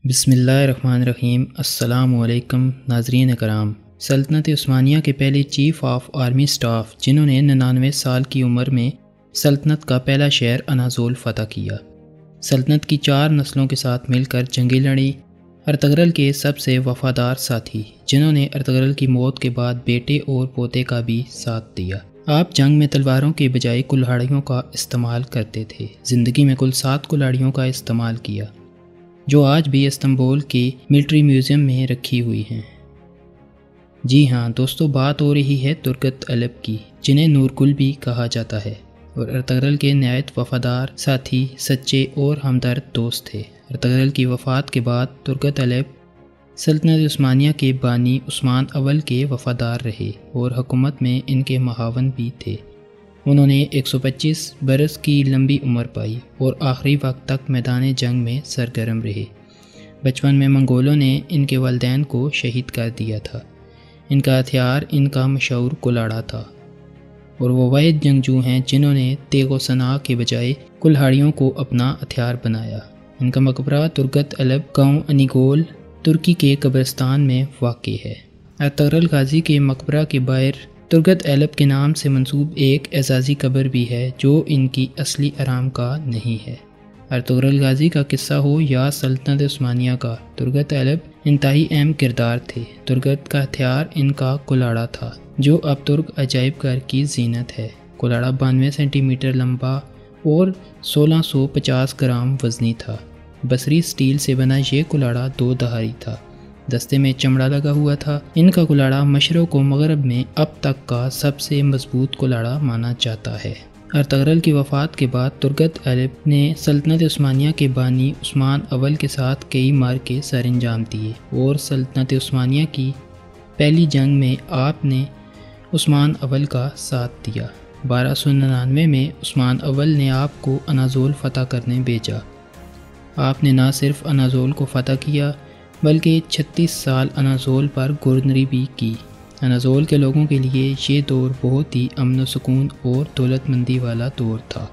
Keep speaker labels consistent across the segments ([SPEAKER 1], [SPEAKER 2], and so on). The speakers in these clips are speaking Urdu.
[SPEAKER 1] بسم اللہ الرحمن الرحیم۔ السلام علیکم ناظرین کرام۔ سلطنت عثمانیہ کے پہلے چیف آف آرمی سٹاف جنہوں نے 99 سال کی عمر میں سلطنت کا پہلا شہر اناضول فتح کیا، سلطنت کی 4 نسلوں کے ساتھ مل کر جنگیں لڑیں، ارطغرل کے سب سے وفادار ساتھی جنہوں نے ارطغرل کی موت کے بعد بیٹے اور پوتے کا بھی ساتھ دیا۔ آپ جنگ میں تلواروں کے بجائے کلہاڑیوں کا استعمال کرتے تھے۔ زندگی میں کل 7 کلہاڑیوں کا استعمال کیا، جو آج بھی استنبول کے ملٹری میوزیم میں رکھی ہوئی ہیں۔ جی ہاں دوستو، بات ہو رہی ہے ترگت ایلب کی، جنہیں نورگل بھی کہا جاتا ہے، اور ارطغرل کے نہایت وفادار ساتھی، سچے اور ہمدرد دوست تھے۔ ارطغرل کی وفات کے بعد ترگت ایلب سلطنت عثمانیہ کے بانی عثمان اول کے وفادار رہے اور حکومت میں ان کے معاون بھی تھے۔ انہوں نے 125 برس کی لمبی عمر پائی اور آخری وقت تک میدان جنگ میں سرگرم رہے۔ بچپن میں منگولوں نے ان کے والدین کو شہید کر دیا تھا۔ ان کا ہتھیار ان کا مشہور کلاڑا تھا، اور وہ واحد جنگجو ہیں جنہوں نے تیغ و سناں کے بجائے کلہاڑیوں کو اپنا ہتھیار بنایا۔ ان کا مقبرہ ترگت ایلب گاؤں انیگول ترکی کے قبرستان میں واقع ہے۔ ارطغرل غازی کے مقبرہ کے باہر ترگت ایلب کے نام سے منسوب ایک اعزازی قبر بھی ہے، جو ان کی اصلی آرام گاہ نہیں ہے۔ ارطغرل غازی کا قصہ ہو یا سلطنت عثمانیہ کا، ترگت ایلب انتہائی اہم کردار تھے۔ ترگت کا ہتھیار ان کا کلاڑا تھا، جو اب ترک عجائب گھر کی زینت ہے۔ کلاڑا 92 سینٹی میٹر لمبا اور 1650 گرام وزنی تھا۔ بصری سٹیل سے بنا یہ کلاڑا 2 دھاری تھا، دستے میں چمڑا لگا ہوا تھا۔ ان کا کلاڑا مشرق و مغرب میں اب تک کا سب سے مضبوط کلاڑا مانا جاتا ہے۔ ارطغرل کی وفات کے بعد ترگت ایلب نے سلطنت عثمانیہ کے بانی عثمان اول کے ساتھ کئی معرکے سر انجام دیے، اور سلطنت عثمانیہ کی پہلی جنگ میں آپ نے عثمان اول کا ساتھ دیا۔ 1299 میں عثمان اول نے آپ کو اناضول فتح کرنے بھیجا۔ آپ نے نہ صرف اناضول کو فتح کیا بلکہ 36 سال اناضول پر گورنری بھی کی۔ اناضول کے لوگوں کے لیے یہ دور بہت ہی امن و سکون اور دولت مندی والا دور تھا۔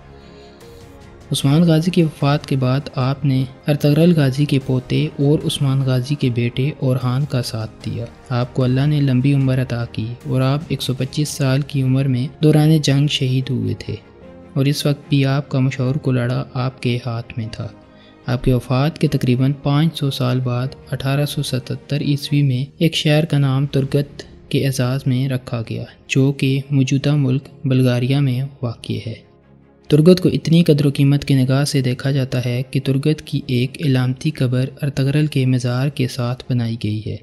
[SPEAKER 1] عثمان غازی کی وفات کے بعد آپ نے ارطغرل غازی کے پوتے اور عثمان غازی کے بیٹے اورحان کا ساتھ دیا۔ آپ کو اللہ نے لمبی عمر عطا کی، اور آپ 125 سال کی عمر میں دوران جنگ شہید ہوئے تھے، اور اس وقت بھی آپ کا مشہور کلاڑا آپ کے ہاتھ میں تھا۔ آپ کی وفات کے تقریباً 500 سال بعد 1877 عیسوی میں ایک شہر کا نام ترگت کے اعزاز میں رکھا گیا، جو کہ موجودہ ملک بلغاریہ میں واقع ہے۔ ترگت کو اتنی قدر و قیمت کی نگاہ سے دیکھا جاتا ہے کہ ترگت کی ایک علامتی قبر ارطغرل کے مزار کے ساتھ بنائی گئی ہے،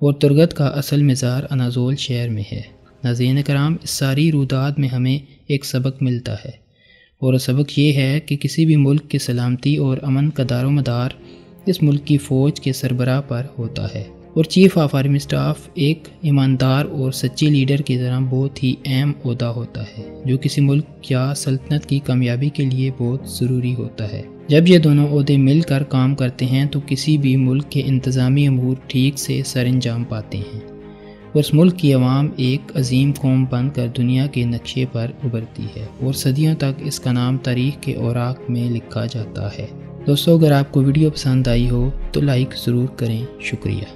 [SPEAKER 1] اور ترگت کا اصل مزار اناضول شہر میں ہے۔ ناظرین کرام، اس ساری رویداد میں ہمیں ایک سبق ملتا ہے، اور سبق یہ ہے کہ کسی بھی ملک کی سلامتی اور امن کا دار و مدار اس ملک کی فوج کے سربراہ پر ہوتا ہے، اور چیف آف آرمی سٹاف ایک ایماندار اور سچے لیڈر کی طرح بہت ہی اہم عہدہ ہوتا ہے، جو کسی ملک یا سلطنت کی کامیابی کے لیے بہت ضروری ہوتا ہے۔ جب یہ دونوں عہدے مل کر کام کرتے ہیں تو کسی بھی ملک کے انتظامی امور ٹھیک سے سر انجام پاتے ہیں، اور اس ملک کی عوام ایک عظیم قوم بن کر دنیا کے نقشے پر ابھرتی ہے، اور صدیوں تک اس کا نام تاریخ کے اوراق میں لکھا جاتا ہے۔ دوستو، اگر آپ کو ویڈیو پسند آئی ہو تو لائک ضرور کریں۔ شکریہ۔